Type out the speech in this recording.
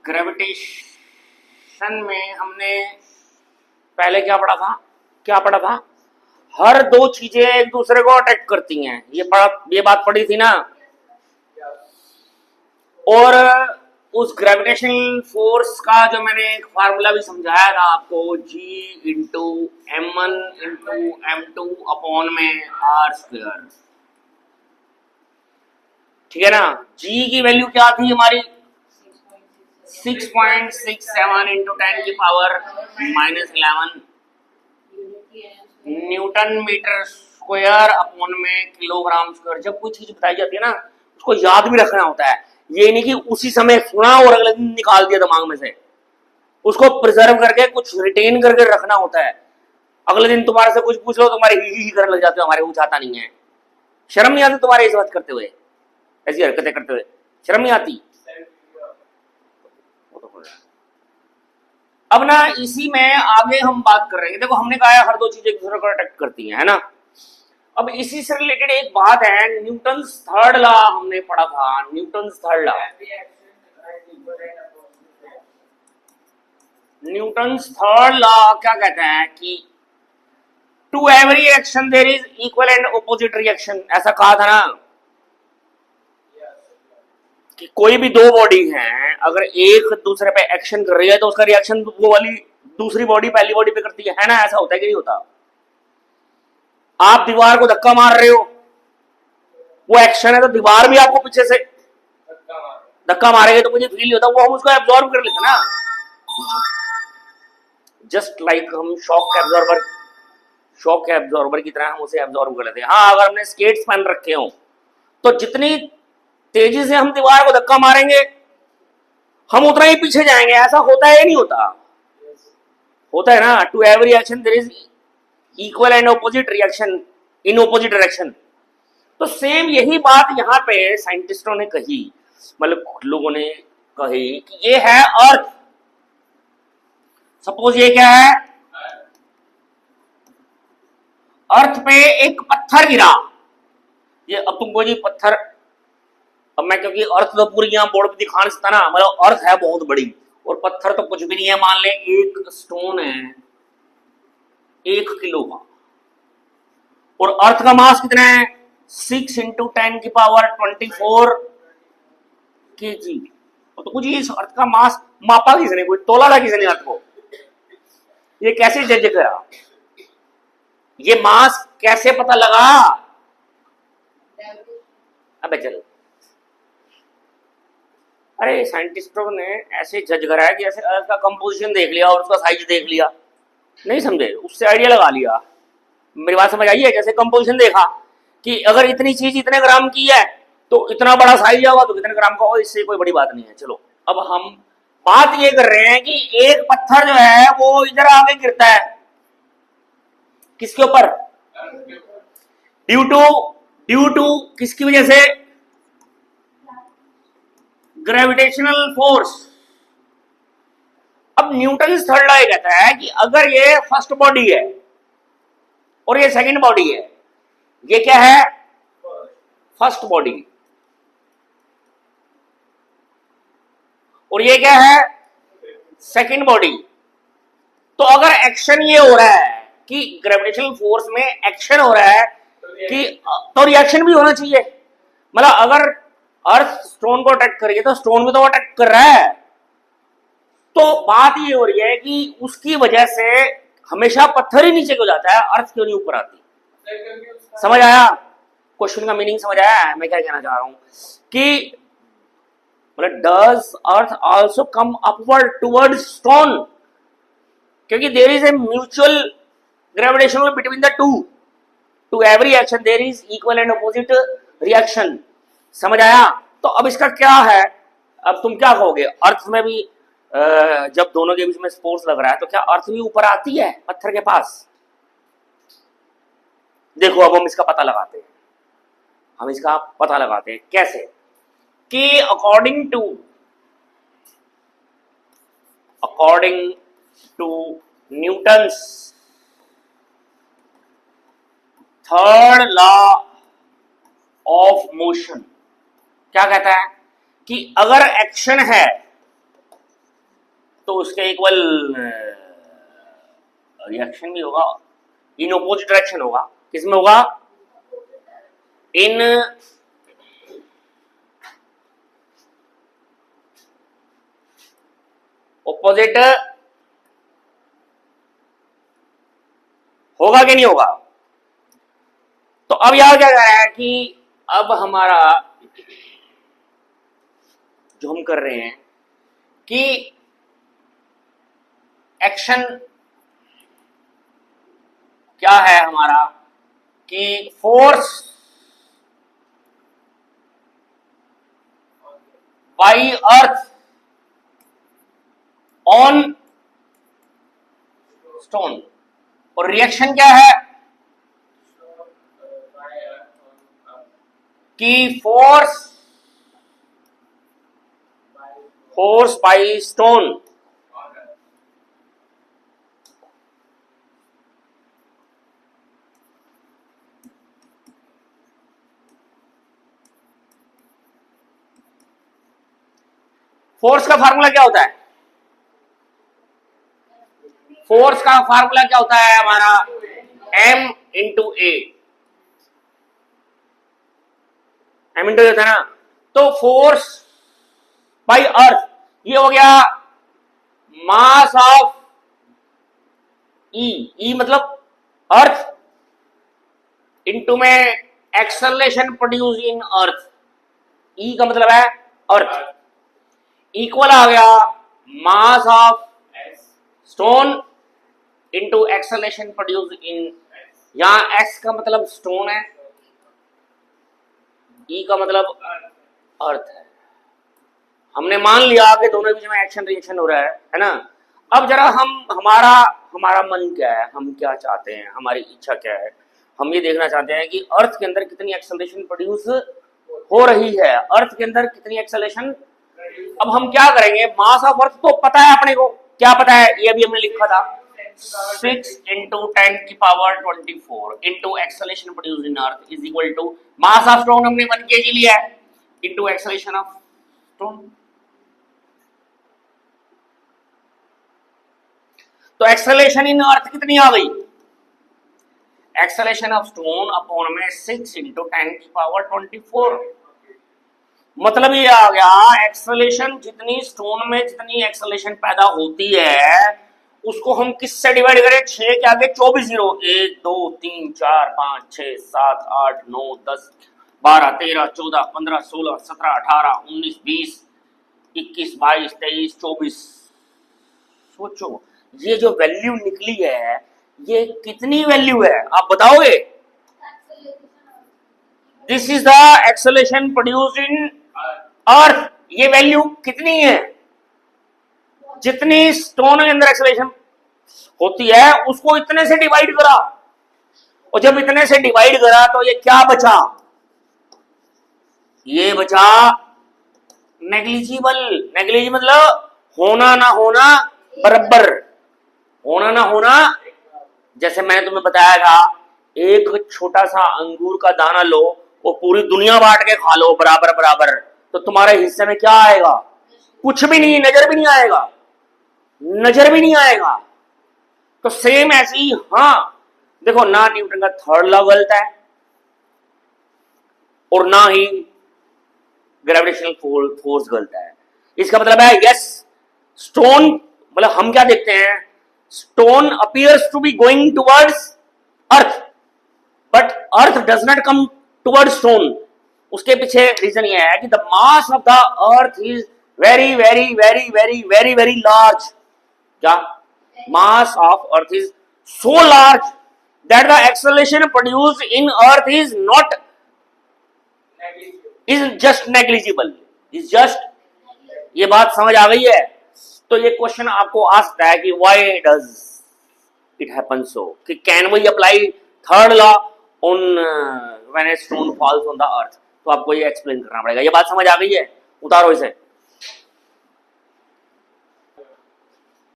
Gravitation में हमने पहले क्या पढ़ा था? हर दो चीजें एक दूसरे को अट्रैक्ट करती हैं, ये बात पढ़ी थी ना। और उस ग्रेविटेशनल फोर्स का जो मैंने एक फार्मूला भी समझाया था आपको, G into M1 into M2 upon में R²। ठीक है ना। G की वैल्यू क्या थी हमारी? 6.67 into 10⁻⁻11 newton metre square upon में किलोग्राम स्क्वायर। जब कोई चीज बताई जाती है ना, उसको याद भी रखना होता है। ये नहीं कि उसी समय सुना और अगले दिन निकाल दिया दिमाग में से, उसको प्रिजर्व करके कुछ रिटेन करके रखना होता है। अगले दिन तुम्हारे से कुछ पूछ लो, तुम्हारे ही करने लग जाते हो, हमारे कुछ आता नहीं है। शर्म नहीं आती तुम्हारे इस बात करते हुए, ऐसी हरकतें करते हुए? शर्म नहीं आती? अब ना इसी में आगे हम बात कर रहे हैं। देखो हमने कहा है हर दो चीजें एक दूसरे को अट्रैक्ट करती हैं, है ना। अब इसी से रिलेटेड एक बात है, न्यूटन्स थर्ड लॉ हमने पढ़ा था। न्यूटन्स थर्ड लॉ क्या कहता है कि to every action there is equal and opposite reaction. ऐसा कहा था ना कि कोई भी दो बॉडी हैं, अगर एक दूसरे पे एक्शन कर रही है तो उसका रिएक्शन वो वाली दूसरी बॉडी पहली बॉडी पे करती है ना। ऐसा होता है कि नहीं होता? आप दीवार को धक्का मार रहे हो, वो एक्शन है, तो दीवार भी आपको पीछे से धक्का मारेगा, तो मुझे फील होता है, वो हम उसको एब्जॉर्ब कर लेते ना। जस्ट लाइक हम शॉक एब्जॉर्बर की तरह हम उसे एब्जॉर्ब कर लेते हैं। हाँ, अगर हमने स्केट्स पहन रखे हो तो जितनी तेजी से हम दीवार को धक्का मारेंगे हम उतना ही पीछे जाएंगे। ऐसा होता है या नहीं होता? होता है ना। To every action there is equal and opposite reaction in opposite direction. तो सेम यही बात यहाँ पे साइंटिस्टों ने कही, मतलब लोगों ने कही कि ये है अर्थ। सपोज ये क्या है? अर्थ पे एक पत्थर गिरा। ये अब तुमको जी पत्थर, अब मैं क्योंकि अर्थ तो पूरी यहाँ बोर्ड पे दिखा नहीं सकता ना, मतलब अर्थ है बहुत बड़ी और पत्थर तो कुछ भी नहीं है। मान ले एक स्टोन है 1 किलो का, और अर्थ का मास कितना है? 6 इंटू 10⁻24 kg। तो कुछ इस अर्थ का मास मापा किसने? कोई तोला था किसने अर्थ को? ये कैसे जज करा? ये मास कैसे पता लगा? अबे चलो, अरे साइंटिस्टों ने ऐसे जज करा है कि ऐसे अर्थ का कंपोजिशन देख लिया और उसका साइज देख लिया, नहीं समझे, उससे आइडिया लगा लिया। मेरी बात समझ आई है? जैसे कंपोजिशन देखा कि अगर इतनी चीज इतने ग्राम की है तो इतना बड़ा साइज होगा, तो कितने ग्राम का होगा, इससे कोई बड़ी बात नहीं है। चलो, अब हम बात ये कर रहे हैं कि एक पत्थर जो है वो इधर आगे गिरता है, किसके ऊपर? ड्यू टू किसकी वजह से? Gravitational force. अब न्यूटन थर्ड लॉ कहता है कि अगर ये फर्स्ट बॉडी है और ये सेकंड बॉडी है, ये क्या है? फर्स्ट बॉडी, और ये क्या है? Second body. तो अगर एक्शन ये हो रहा है कि ग्रेविटेशनल फोर्स में एक्शन हो रहा है कि, तो रिएक्शन भी होना चाहिए। मतलब अगर अर्थ स्टोन को अटैक करिए तो स्टोन भी तो अटैक कर रहा है। तो बात ये हो रही है कि उसकी वजह से हमेशा पत्थर ही नीचे को जाता है, अर्थ क्यों नहीं ऊपर आती? समझ आया? क्वेश्चन का मीनिंग समझ आया? मैं क्या कहना चाह रहा हूं कि does earth also come upward toward stone, क्योंकि there is a mutual gravitation between the two. To every action there is equal and opposite reaction. समझ आया? तो अब इसका क्या है? अब तुम क्या कहोगे? अर्थ में भी जब दोनों के बीच में फोर्स लग रहा है तो क्या अर्थ भी ऊपर आती है पत्थर के पास? देखो, अब हम इसका पता लगाते हैं। कैसे? कि according to Newton's third law of motion क्या कहता है कि अगर एक्शन है तो उसके इक्वल रिएक्शन भी होगा, इन ऑपोजिट डायरेक्शन होगा। किसमें होगा? इन ऑपोजिट होगा कि नहीं होगा? तो अब यहां क्या कह रहा है कि अब हमारा जो हम कर रहे हैं कि एक्शन क्या है हमारा, कि force by earth on stone, और रिएक्शन क्या है कि फोर्स बाई स्टोन फोर्स का फार्मूला क्या होता है? फोर्स का फार्मूला क्या होता है हमारा? m इंटू ए, एम इंटू होता है ना। तो फोर्स बाई अर्थ ये हो गया मास ऑफ ई मतलब अर्थ इनटू में एक्सेलरेशन प्रोड्यूस इन अर्थ, ई का मतलब है अर्थ, इक्वल आ गया मास of stone into acceleration produce इन, यहां एक्स का मतलब स्टोन है, ई का मतलब अर्थ है। हमने मान लिया कि दोनों बीच में एक्शन रिएक्शन हो रहा है ना। अब जरा हम हमारा मन क्या है, हम क्या चाहते हैं, हमारी इच्छा क्या है, हम ये देखना चाहते हैं कि अर्थ के अंदर कितनी एक्सेलरेशन प्रोड्यूस हो रही है, अर्थ के अंदर कितनी एक्सेलरेशन। अब हम क्या करेंगे, मास ऑफ अर्थ तो पता है अपने को, क्या पता है, ये भी हमने लिखा था 6 इंटू 10 की power 24 into acceleration produce in earth is equal to mass of stone हमने 1 kg लिया है इंटू एक्सेलरेशन ऑफ स्टोन। तो एक्सेलरेशन इन अर्थ कितनी आ गई? एक्सेलरेशन ऑफ स्टोन अपॉन में 6 इंटू 10 की पावर 24, मतलब ये आ गया एक्सेलरेशन जितनी स्टोन में जितनी एक्सेलरेशन पैदा होती है उसको हम किससे डिवाइड करें? 6 के आगे 24 जीरो, 1 2 3 4 5 6 7 8 9 10 12 13 14 15 16 17 18 19 20 21 22 23 24। सोचो ये जो वैल्यू निकली है ये कितनी वैल्यू है आप बताओगे? This is the acceleration produced in earth, ये वैल्यू कितनी है? जितनी स्टोन के अंदर एक्सेलरेशन होती है उसको इतने से डिवाइड करा, और जब इतने से डिवाइड करा तो ये क्या बचा? ये बचा नेग्लिजिबल। नेग्लिजिबल मतलब होना ना होना बराबर, होना ना होना। जैसे मैंने तुम्हें बताया था एक छोटा सा अंगूर का दाना लो, वो पूरी दुनिया बांट के खा लो बराबर बराबर, तो तुम्हारे हिस्से में क्या आएगा? कुछ भी नहीं, नजर भी नहीं आएगा, नजर भी नहीं आएगा। तो सेम ऐसे ही, हाँ देखो ना न्यूटन का थर्ड लॉ गलत है और ना ही ग्रेविटेशनल फोर्स गलत है। इसका मतलब है यस स्टोन, मतलब हम क्या देखते हैं, stone appears to be going towards earth but earth does not come towards stone. उसके पीछे रीजन ये है कि the mass of the earth is very very very very very very large. क्या? Mass of earth is so large that the acceleration produced in earth is not, is just negligible, is just. ये बात समझ आ गई है? तो ये question आपको आ सकता है कि why does it happen so, कि can we apply third law on when a stone falls on the earth. तो आपको ये एक्सप्लेन करना पड़ेगा। ये बात समझ आ गई है? उतारो इसे।